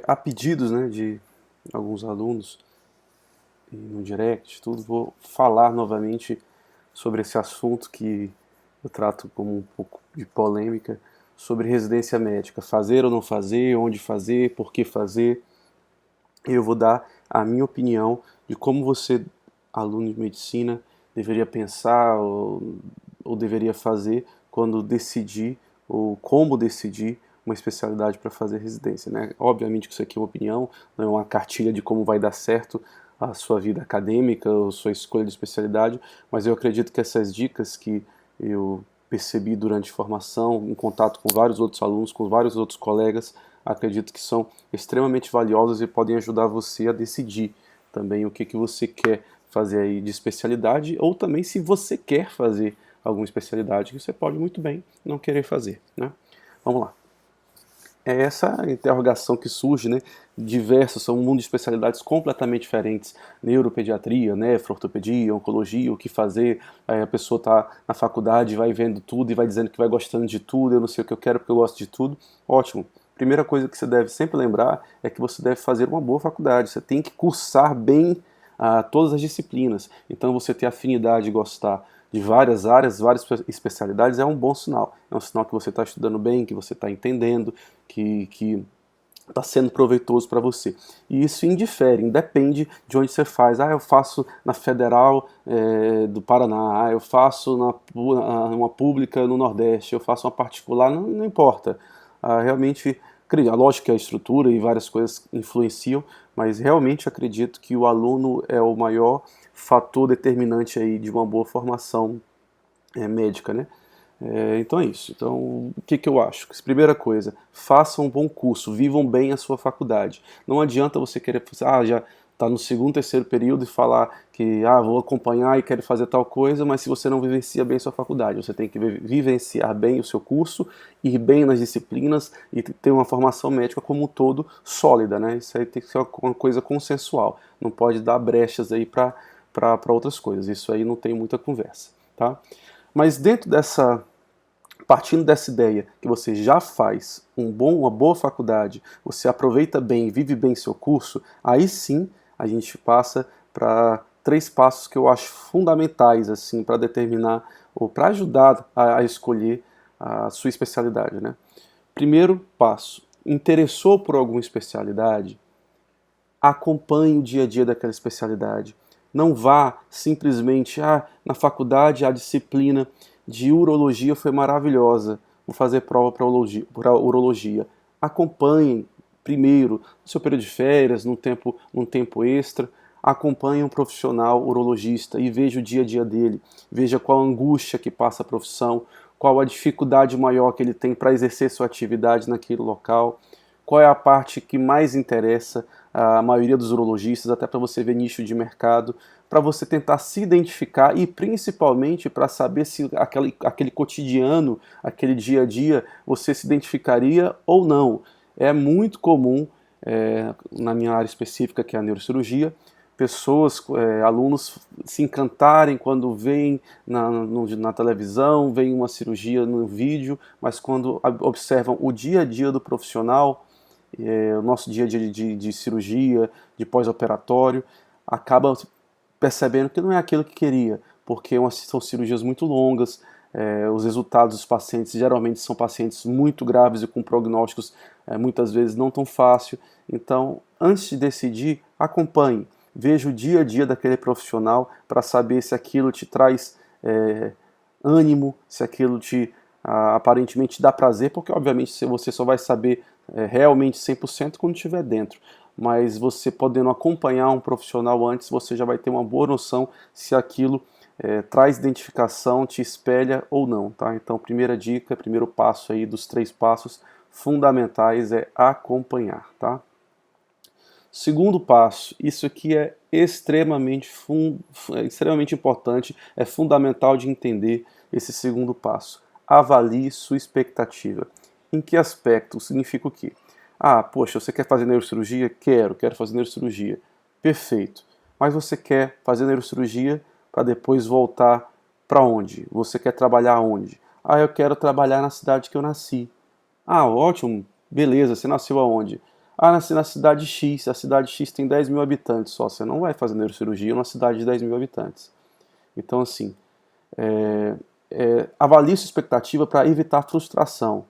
A pedidos, né, de alguns alunos e no direct, tudo, vou falar novamente sobre esse assunto que eu trato como um pouco de polêmica, sobre residência médica, fazer ou não fazer, onde fazer, por que fazer. Eu vou dar a minha opinião de como você, aluno de medicina, deveria pensar ou deveria fazer quando decidir ou como decidir uma especialidade para fazer residência, né? Obviamente que isso aqui é uma opinião, não é uma cartilha de como vai dar certo a sua vida acadêmica ou sua escolha de especialidade, mas eu acredito que essas dicas que eu percebi durante a formação, em contato com vários outros alunos, com vários outros colegas, acredito que são extremamente valiosas e podem ajudar você a decidir também o que você quer fazer aí de especialidade, ou também se você quer fazer alguma especialidade que você pode muito bem não querer fazer, né? Vamos lá. É essa interrogação que surge, né? Diversos, são um mundo de especialidades completamente diferentes. Neuropediatria, nefroortopedia, oncologia, o que fazer. Aí a pessoa está na faculdade, vai vendo tudo e vai dizendo que vai gostando de tudo, eu não sei o que eu quero porque eu gosto de tudo. Ótimo. Primeira coisa que você deve sempre lembrar é que você deve fazer uma boa faculdade. Você tem que cursar bem todas as disciplinas. Então você ter afinidade e gostar de várias áreas, várias especialidades é um bom sinal. É um sinal que você está estudando bem, que você está entendendo, que está sendo proveitoso para você. E isso independe de onde você faz. Eu faço na Federal do Paraná, eu faço uma pública no Nordeste, eu faço uma particular, não importa. Realmente, a lógica, a estrutura e várias coisas influenciam, mas realmente acredito que o aluno é o maior fator determinante aí de uma boa formação médica, né? Então é isso. Então, o que eu acho? Primeira coisa, façam um bom curso, vivam bem a sua faculdade. Não adianta você querer, já está no segundo, terceiro período e falar que, vou acompanhar e quero fazer tal coisa, mas se você não vivencia bem a sua faculdade, você tem que vivenciar bem o seu curso, ir bem nas disciplinas e ter uma formação médica como um todo sólida, né? Isso aí tem que ser uma coisa consensual. Não pode dar brechas aí para outras coisas. Isso aí não tem muita conversa, tá? Mas partindo dessa ideia que você já faz uma boa faculdade, você aproveita bem, vive bem seu curso, aí sim a gente passa para três passos que eu acho fundamentais assim para determinar ou para ajudar a escolher a sua especialidade, né? Primeiro passo, interessou por alguma especialidade? Acompanhe o dia a dia daquela especialidade. Não vá simplesmente, na faculdade a disciplina de urologia foi maravilhosa, vou fazer prova para urologia. Acompanhem primeiro, no seu período de férias, num tempo extra, acompanhe um profissional urologista e veja o dia a dia dele, veja qual a angústia que passa a profissão, qual a dificuldade maior que ele tem para exercer sua atividade naquele local, qual é a parte que mais interessa a maioria dos urologistas, até para você ver nicho de mercado, para você tentar se identificar e principalmente para saber se aquele cotidiano, aquele dia a dia, você se identificaria ou não. É muito comum, na minha área específica, que é a neurocirurgia, pessoas, alunos se encantarem quando veem na televisão, veem uma cirurgia no vídeo, mas quando observam o dia a dia do profissional, o nosso dia a dia de cirurgia, de pós-operatório, acaba percebendo que não é aquilo que queria, porque são cirurgias muito longas, os resultados dos pacientes geralmente são pacientes muito graves e com prognósticos muitas vezes não tão fácil. Então, antes de decidir, acompanhe, veja o dia a dia daquele profissional para saber se aquilo te traz ânimo, se aquilo te aparentemente dá prazer, porque obviamente você só vai saber realmente 100% quando estiver dentro. Mas você podendo acompanhar um profissional antes, você já vai ter uma boa noção se aquilo traz identificação, te espelha ou não, tá? Então, primeira dica, primeiro passo aí dos três passos fundamentais é acompanhar, tá? Segundo passo, isso aqui é extremamente importante, é fundamental de entender esse segundo passo. Avalie sua expectativa. Em que aspecto? Significa o quê? Poxa, você quer fazer neurocirurgia? Quero fazer neurocirurgia. Perfeito. Mas você quer fazer neurocirurgia para depois voltar para onde? Você quer trabalhar onde? Eu quero trabalhar na cidade que eu nasci. Ótimo, beleza, você nasceu aonde? Ah, nasci na cidade X, a cidade X tem 10 mil habitantes só, você não vai fazer neurocirurgia numa cidade de 10 mil habitantes. Então, assim, avalie sua expectativa para evitar frustração.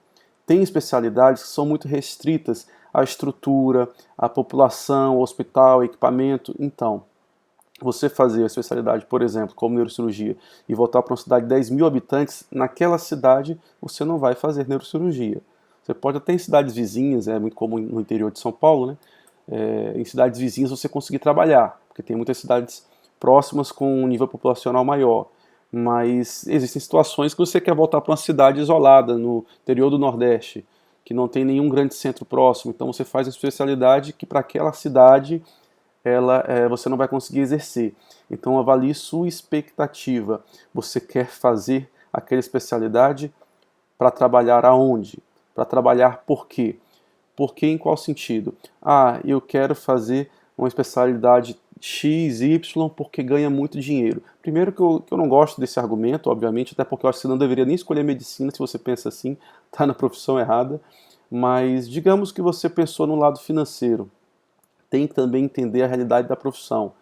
Tem especialidades que são muito restritas à estrutura, à população, ao hospital, equipamento. Então, você fazer a especialidade, por exemplo, como neurocirurgia, e voltar para uma cidade de 10 mil habitantes, naquela cidade você não vai fazer neurocirurgia. Você pode até em cidades vizinhas, é muito comum no interior de São Paulo, né? Em cidades vizinhas você conseguir trabalhar, porque tem muitas cidades próximas com um nível populacional maior. Mas existem situações que você quer voltar para uma cidade isolada, no interior do Nordeste, que não tem nenhum grande centro próximo. Então você faz a especialidade que para aquela cidade você não vai conseguir exercer. Então avalie sua expectativa. Você quer fazer aquela especialidade para trabalhar aonde? Para trabalhar por quê? Por quê em qual sentido? Ah, eu quero fazer uma especialidade X, Y, porque ganha muito dinheiro. Primeiro que eu não gosto desse argumento, obviamente, até porque eu acho que você não deveria nem escolher medicina se você pensa assim, está na profissão errada. Mas digamos que você pensou no lado financeiro. Tem que também entender a realidade da profissão,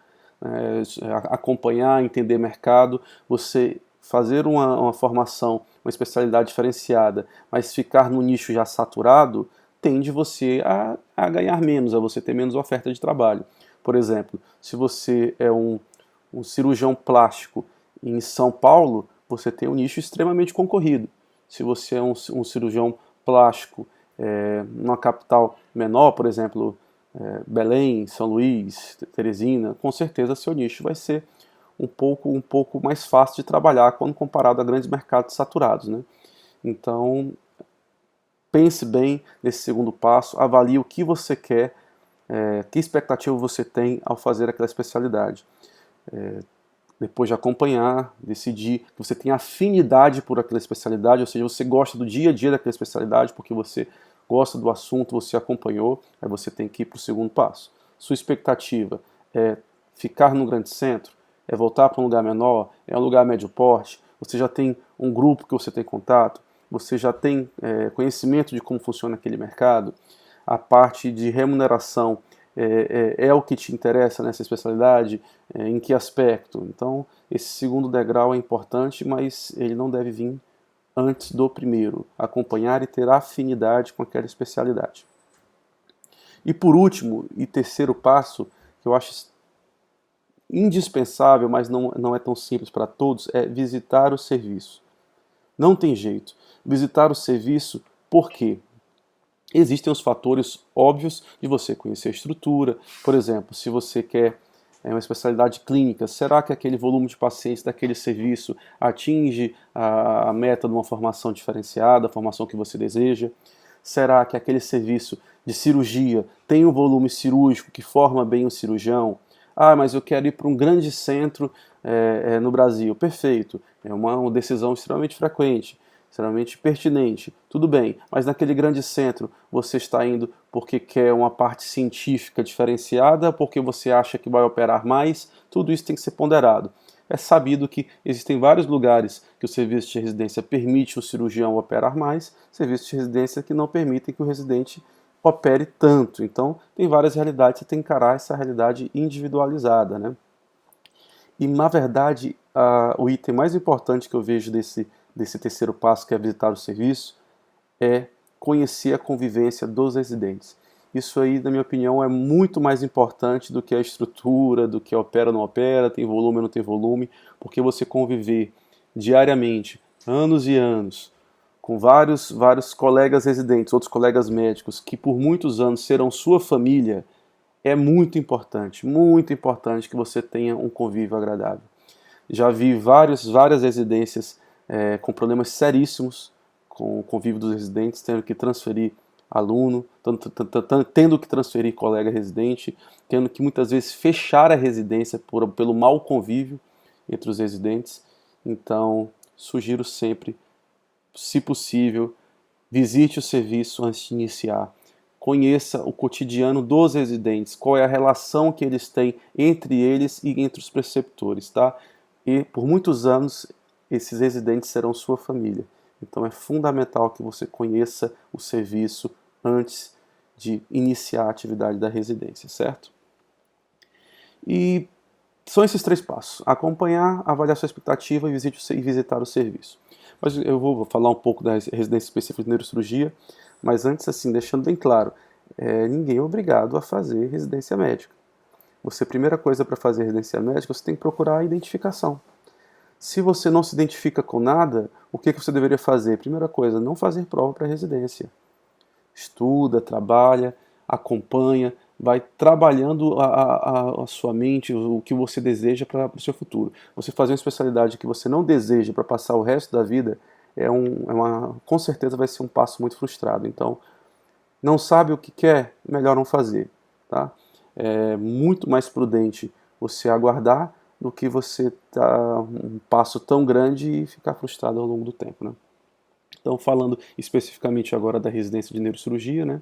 acompanhar, entender mercado, você fazer uma formação, uma especialidade diferenciada, mas ficar no nicho já saturado, tende você a ganhar menos, a você ter menos oferta de trabalho. Por exemplo, se você é um cirurgião plástico em São Paulo, você tem um nicho extremamente concorrido. Se você é um cirurgião plástico numa capital menor, por exemplo, Belém, São Luís, Teresina, com certeza seu nicho vai ser um pouco mais fácil de trabalhar quando comparado a grandes mercados saturados, né? Então, pense bem nesse segundo passo, avalie o que você quer, que expectativa você tem ao fazer aquela especialidade. Depois de acompanhar, decidir que você tem afinidade por aquela especialidade, ou seja, você gosta do dia a dia daquela especialidade porque você gosta do assunto, você acompanhou, aí você tem que ir para o segundo passo. Sua expectativa é ficar num grande centro, é voltar para um lugar menor, é um lugar médio porte, você já tem um grupo que você tem contato, você já tem conhecimento de como funciona aquele mercado, a parte de remuneração é o que te interessa nessa especialidade, em que aspecto. Então, esse segundo degrau é importante, mas ele não deve vir antes do primeiro, acompanhar e ter afinidade com aquela especialidade. E por último, e terceiro passo, que eu acho indispensável, mas não é tão simples para todos, é visitar o serviço. Não tem jeito. Visitar o serviço, por quê? Existem os fatores óbvios de você conhecer a estrutura. Por exemplo, se você quer uma especialidade clínica, será que aquele volume de pacientes daquele serviço atinge a meta de uma formação diferenciada, a formação que você deseja? Será que aquele serviço de cirurgia tem um volume cirúrgico que forma bem o cirurgião? Ah, mas eu quero ir para um grande centro no Brasil. Perfeito, é uma decisão extremamente frequente, extremamente pertinente. Tudo bem, mas naquele grande centro você está indo porque quer uma parte científica diferenciada, porque você acha que vai operar mais? Tudo isso tem que ser ponderado. É sabido que existem vários lugares que o serviço de residência permite o cirurgião operar mais, serviços de residência que não permitem que o residente opere tanto. Então, tem várias realidades, você tem que encarar essa realidade individualizada, né? E, na verdade, o item mais importante que eu vejo desse terceiro passo, que é visitar o serviço, é conhecer a convivência dos residentes. Isso aí, na minha opinião, é muito mais importante do que a estrutura, do que opera ou não opera, tem volume ou não tem volume, porque você conviver diariamente, anos e anos, com vários colegas residentes, outros colegas médicos, que por muitos anos serão sua família, é muito importante que você tenha um convívio agradável. Já vi várias residências com problemas seríssimos com o convívio dos residentes, tendo que transferir aluno, tendo que transferir colega residente, tendo que muitas vezes fechar a residência pelo mau convívio entre os residentes. Então, sugiro sempre, se possível, visite o serviço antes de iniciar. Conheça o cotidiano dos residentes, qual é a relação que eles têm entre eles e entre os preceptores, tá? E por muitos anos esses residentes serão sua família. Então é fundamental que você conheça o serviço antes de iniciar a atividade da residência, certo? E são esses 3 passos: acompanhar, avaliar sua expectativa e visitar o serviço. Mas eu vou falar um pouco da residência específica de neurocirurgia, mas antes, assim, deixando bem claro, ninguém é obrigado a fazer residência médica. A primeira coisa para fazer residência médica, você tem que procurar a identificação. Se você não se identifica com nada, o que você deveria fazer? Primeira coisa, não fazer prova para residência. Estuda, trabalha, acompanha, vai trabalhando a sua mente, o que você deseja para o seu futuro. Você fazer uma especialidade que você não deseja para passar o resto da vida, com certeza vai ser um passo muito frustrado. Então, não sabe o que quer, melhor não fazer. Tá? É muito mais prudente você aguardar do que você dar um passo tão grande e ficar frustrado ao longo do tempo. Né? Então, falando especificamente agora da residência de neurocirurgia, né?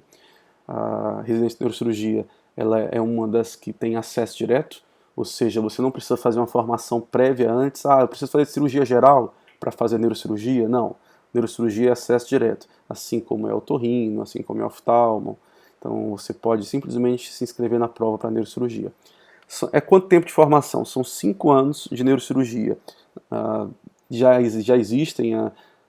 A residência de neurocirurgia ela é uma das que tem acesso direto, ou seja, você não precisa fazer uma formação prévia antes. Eu preciso fazer cirurgia geral para fazer neurocirurgia? Não. Neurocirurgia é acesso direto, assim como é otorrino, assim como é oftalmo. Então, você pode simplesmente se inscrever na prova para neurocirurgia. É quanto tempo de formação? São 5 anos de neurocirurgia. Já existem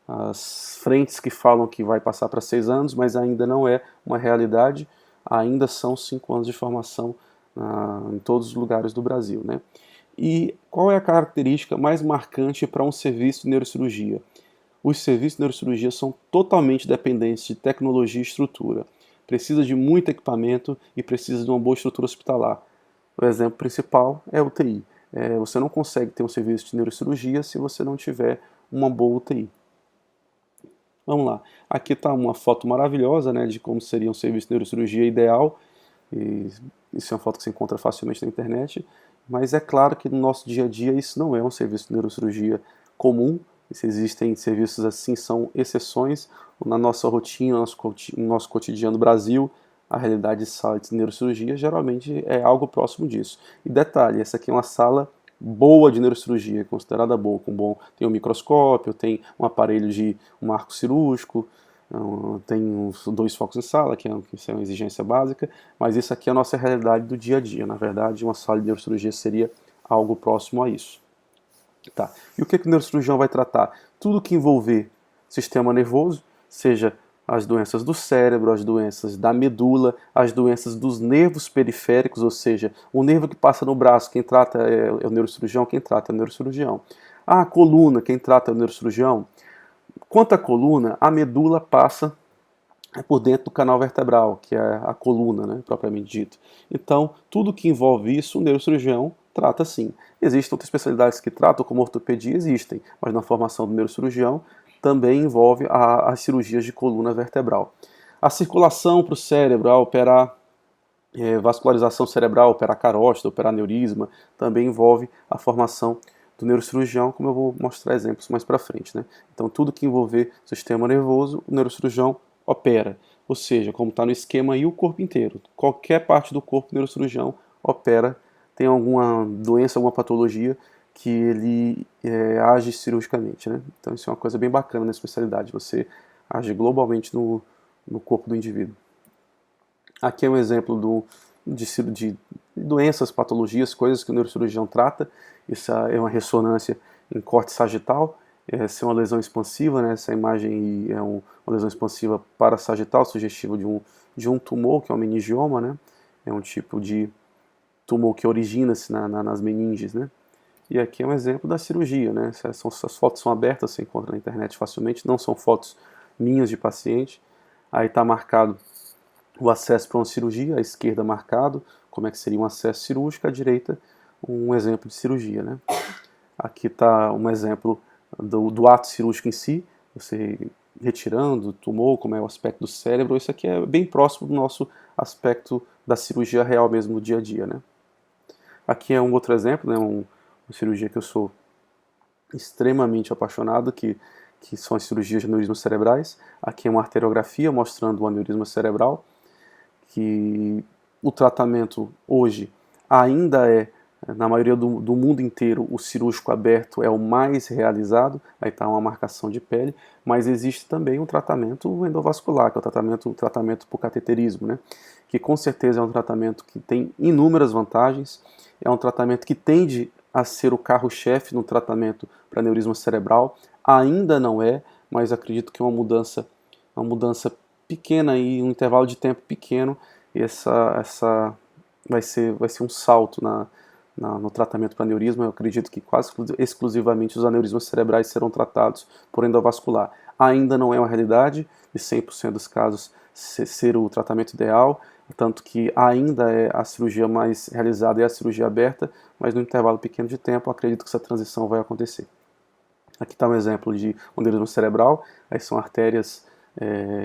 as frentes que falam que vai passar para 6 anos, mas ainda não é uma realidade. Ainda são 5 anos de formação em todos os lugares do Brasil. Né? E qual é a característica mais marcante para um serviço de neurocirurgia? Os serviços de neurocirurgia são totalmente dependentes de tecnologia e estrutura. Precisa de muito equipamento e precisa de uma boa estrutura hospitalar. O exemplo principal é a UTI. Você não consegue ter um serviço de neurocirurgia se você não tiver uma boa UTI. Vamos lá. Aqui está uma foto maravilhosa, né, de como seria um serviço de neurocirurgia ideal. Isso é uma foto que se encontra facilmente na internet. Mas é claro que no nosso dia a dia isso não é um serviço de neurocirurgia comum. Se existem serviços assim, são exceções. Na nossa rotina, no nosso cotidiano no Brasil, a realidade de sala de neurocirurgia geralmente é algo próximo disso. E detalhe, essa aqui é uma sala boa de neurocirurgia, considerada boa, tem um microscópio, tem um aparelho de um arco cirúrgico, tem uns 2 focos em sala, que é uma exigência básica, mas isso aqui é a nossa realidade do dia a dia. Na verdade, uma sala de neurocirurgia seria algo próximo a isso. Tá. E o que o neurocirurgião vai tratar? Tudo que envolver sistema nervoso, seja as doenças do cérebro, as doenças da medula, as doenças dos nervos periféricos, ou seja, o nervo que passa no braço, quem trata é o neurocirurgião, quem trata é o neurocirurgião. A coluna, quem trata é o neurocirurgião. Quanto à coluna, a medula passa por dentro do canal vertebral, que é a coluna, né, propriamente dito. Então, tudo que envolve isso, o neurocirurgião trata sim. Existem outras especialidades que tratam, como ortopedia, existem, mas na formação do neurocirurgião também envolve as cirurgias de coluna vertebral. A circulação para o cérebro, operar vascularização cerebral, operar carótida, operar aneurisma, também envolve a formação do neurocirurgião, como eu vou mostrar exemplos mais para frente. Né? Então, tudo que envolver sistema nervoso, o neurocirurgião opera. Ou seja, como está no esquema aí, o corpo inteiro. Qualquer parte do corpo, o neurocirurgião opera. Tem alguma doença, alguma patologia que ele age cirurgicamente. Né? Então, isso é uma coisa bem bacana na especialidade. Você age globalmente no corpo do indivíduo. Aqui é um exemplo de doenças, patologias, coisas que o neurocirurgião trata. Isso é uma ressonância em corte sagital. Essa é uma lesão expansiva, né? Essa imagem é uma lesão expansiva parasagital, sugestiva de um tumor, que é um meningioma, né? É um tipo de tumor que origina-se nas meninges, né? E aqui é um exemplo da cirurgia, né? Essas fotos são abertas, você encontra na internet facilmente, não são fotos minhas de paciente. Aí está marcado o acesso para uma cirurgia, à esquerda marcado, como é que seria um acesso cirúrgico, à direita um exemplo de cirurgia. Né? Aqui está um exemplo do ato cirúrgico em si, você retirando o tumor, como é o aspecto do cérebro. Isso aqui é bem próximo do nosso aspecto da cirurgia real mesmo no dia a dia. Né? Aqui é um outro exemplo, né? Uma cirurgia que eu sou extremamente apaixonado, que são as cirurgias de aneurismas cerebrais. Aqui é uma arteriografia mostrando o aneurisma cerebral, que o tratamento hoje ainda é Na maioria do mundo inteiro, o cirúrgico aberto é o mais realizado, aí está uma marcação de pele, mas existe também um tratamento endovascular, que é o tratamento por cateterismo, né? Que com certeza é um tratamento que tem inúmeras vantagens, é um tratamento que tende a ser o carro-chefe no tratamento para aneurisma cerebral, ainda não é, mas acredito que é uma mudança pequena e um intervalo de tempo pequeno, essa vai ser um salto no tratamento para aneurisma. Eu acredito que quase exclusivamente os aneurismas cerebrais serão tratados por endovascular. Ainda não é uma realidade de 100% dos casos ser o tratamento ideal, tanto que ainda é a cirurgia mais realizada é a cirurgia aberta, mas no intervalo pequeno de tempo eu acredito que essa transição vai acontecer. Aqui está um exemplo de um aneurisma cerebral, aí são artérias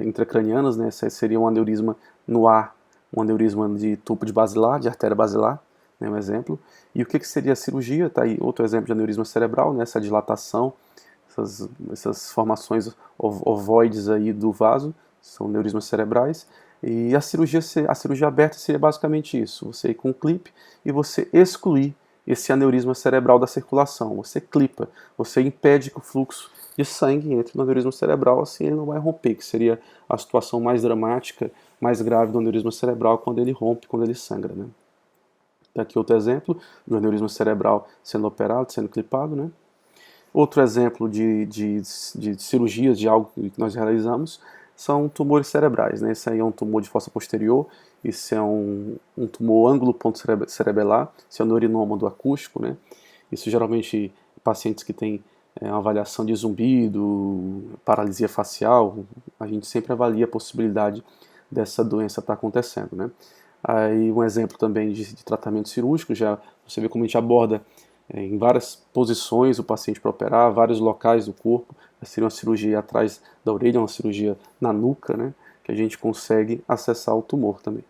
intracranianas, né? Esse seria um aneurisma no ar, um aneurisma de tubo de basilar, de artéria basilar, né? Um exemplo. E o que seria a cirurgia? Está aí outro exemplo de aneurisma cerebral, né? Essa dilatação, essas formações ovoides aí do vaso, são aneurismas cerebrais. E a cirurgia aberta seria basicamente isso, você ir com um clipe e você excluir esse aneurisma cerebral da circulação. Você clipa, você impede que o fluxo de sangue entre no aneurisma cerebral, assim ele não vai romper, que seria a situação mais dramática, mais grave do aneurisma cerebral, quando ele rompe, quando ele sangra, né? Tá aqui outro exemplo do aneurisma cerebral sendo operado, sendo clipado, né? Outro exemplo de cirurgias, de algo que nós realizamos, são tumores cerebrais, né? Esse aí é um tumor de fossa posterior, esse é um tumor ângulo-ponto cerebelar, esse é o neurinoma do acústico, né? Isso geralmente pacientes que têm uma avaliação de zumbido, paralisia facial, a gente sempre avalia a possibilidade dessa doença estar acontecendo, né? Aí um exemplo também de tratamento cirúrgico, já você vê como a gente aborda em várias posições o paciente para operar, vários locais do corpo. Seria uma cirurgia atrás da orelha, uma cirurgia na nuca, né, que a gente consegue acessar o tumor também.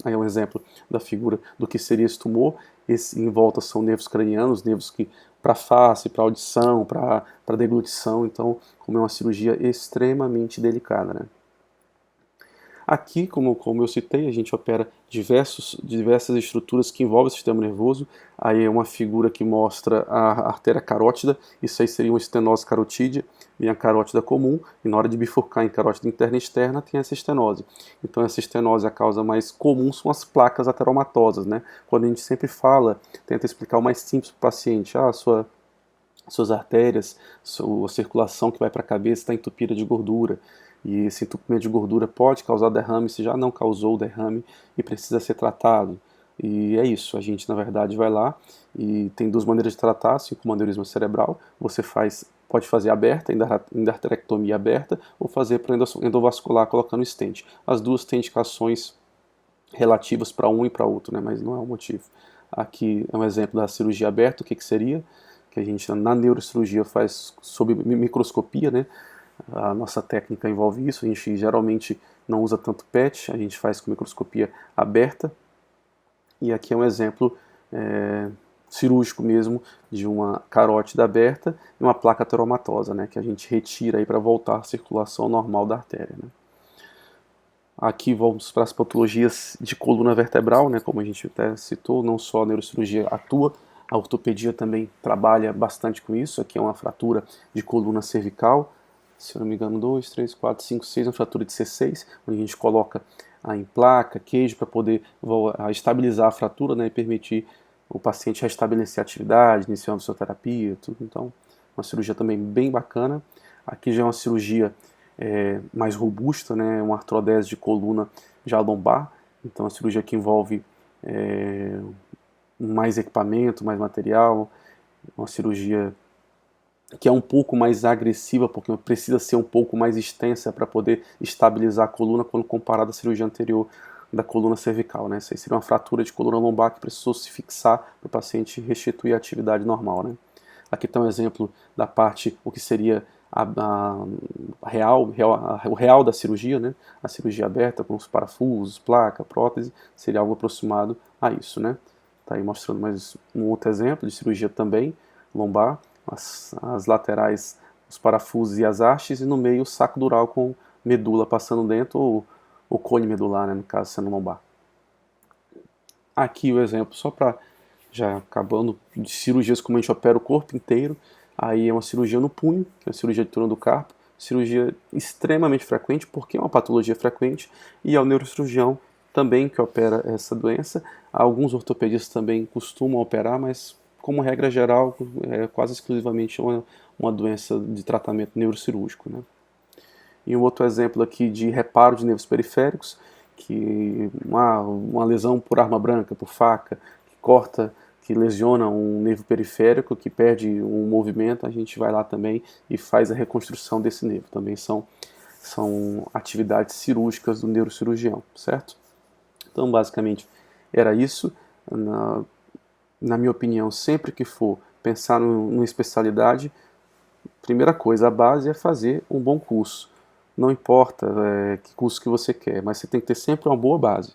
Aí é um exemplo da figura do que seria esse tumor. Em volta são nervos cranianos, nervos que para face, para audição, para deglutição. Então, como é uma cirurgia extremamente delicada, né? Aqui, como eu citei, a gente opera diversas estruturas que envolvem o sistema nervoso. Aí é uma figura que mostra a artéria carótida, isso aí seria uma estenose carotídea, e a carótida comum, e na hora de bifurcar em carótida interna e externa tem essa estenose. Então essa estenose, a causa mais comum são as placas ateromatosas, né? Quando a gente sempre fala, tenta explicar o mais simples para o paciente, suas artérias, sua circulação que vai para a cabeça está entupida de gordura. E esse entupimento de gordura pode causar derrame, se já não causou o derrame e precisa ser tratado. E é isso, a gente na verdade vai lá e tem duas maneiras de tratar, assim como o aneurisma cerebral, você pode fazer aberta, endarterectomia aberta, ou fazer para endovascular colocando stent. As duas têm indicações relativas para um e para outro, né, mas não é o motivo. Aqui é um exemplo da cirurgia aberta, o que seria? Que a gente na neurocirurgia faz sob microscopia, né? A nossa técnica envolve isso, a gente geralmente não usa tanto PET, a gente faz com microscopia aberta. E aqui é um exemplo cirúrgico mesmo de uma carótida aberta e uma placa ateromatosa, né, que a gente retira aí para voltar à circulação normal da artéria, né. Aqui vamos para as patologias de coluna vertebral, né, como a gente até citou, não só a neurocirurgia atua, a ortopedia também trabalha bastante com isso. Aqui é uma fratura de coluna cervical, se eu não me engano, 2, 3, 4, 5, 6, uma fratura de C6, onde a gente coloca em placa, queijo, para poder estabilizar a fratura, né, e permitir o paciente restabelecer a atividade, iniciar uma fisioterapia, tudo. Então, uma cirurgia também bem bacana. Aqui já é uma cirurgia mais robusta, né, uma artrodese de coluna já lombar, então a cirurgia que envolve mais equipamento, mais material, uma cirurgia que é um pouco mais agressiva, porque precisa ser um pouco mais extensa para poder estabilizar a coluna quando comparado à cirurgia anterior da coluna cervical, né? Isso aí seria uma fratura de coluna lombar que precisou se fixar para o paciente restituir a atividade normal, né? Aqui está um exemplo da parte, o que seria o real da cirurgia, né? A cirurgia aberta com os parafusos, placa, prótese, seria algo aproximado a isso, né? Está aí mostrando mais um outro exemplo de cirurgia também, lombar, as laterais, os parafusos e as hastes, e no meio o saco dural com medula passando dentro, ou o cone medular, né, no caso sendo lombar. Aqui o exemplo, só para já acabando de cirurgias como a gente opera o corpo inteiro, aí é uma cirurgia no punho, que é a cirurgia de túnel do carpo, cirurgia extremamente frequente, porque é uma patologia frequente, e ao neurocirurgião também que opera essa doença. Alguns ortopedistas também costumam operar, mas como regra geral, é quase exclusivamente uma doença de tratamento neurocirúrgico, né? E um outro exemplo aqui de reparo de nervos periféricos, que uma lesão por arma branca, por faca, que corta, que lesiona um nervo periférico, que perde um movimento, a gente vai lá também e faz a reconstrução desse nervo. Também são atividades cirúrgicas do neurocirurgião, certo? Então, basicamente, era isso. Na minha opinião, sempre que for pensar numa especialidade, primeira coisa, a base é fazer um bom curso. Não importa que curso que você quer, mas você tem que ter sempre uma boa base.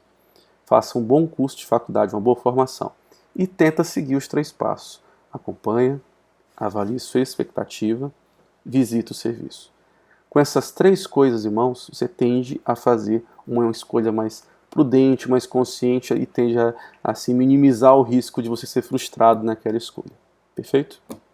Faça um bom curso de faculdade, uma boa formação. E tenta seguir os 3 passos. Acompanha, avalie sua expectativa, visita o serviço. Com essas 3 coisas em mãos, você tende a fazer uma escolha mais prudente, mais consciente e tende a assim, minimizar o risco de você ser frustrado naquela escolha. Perfeito?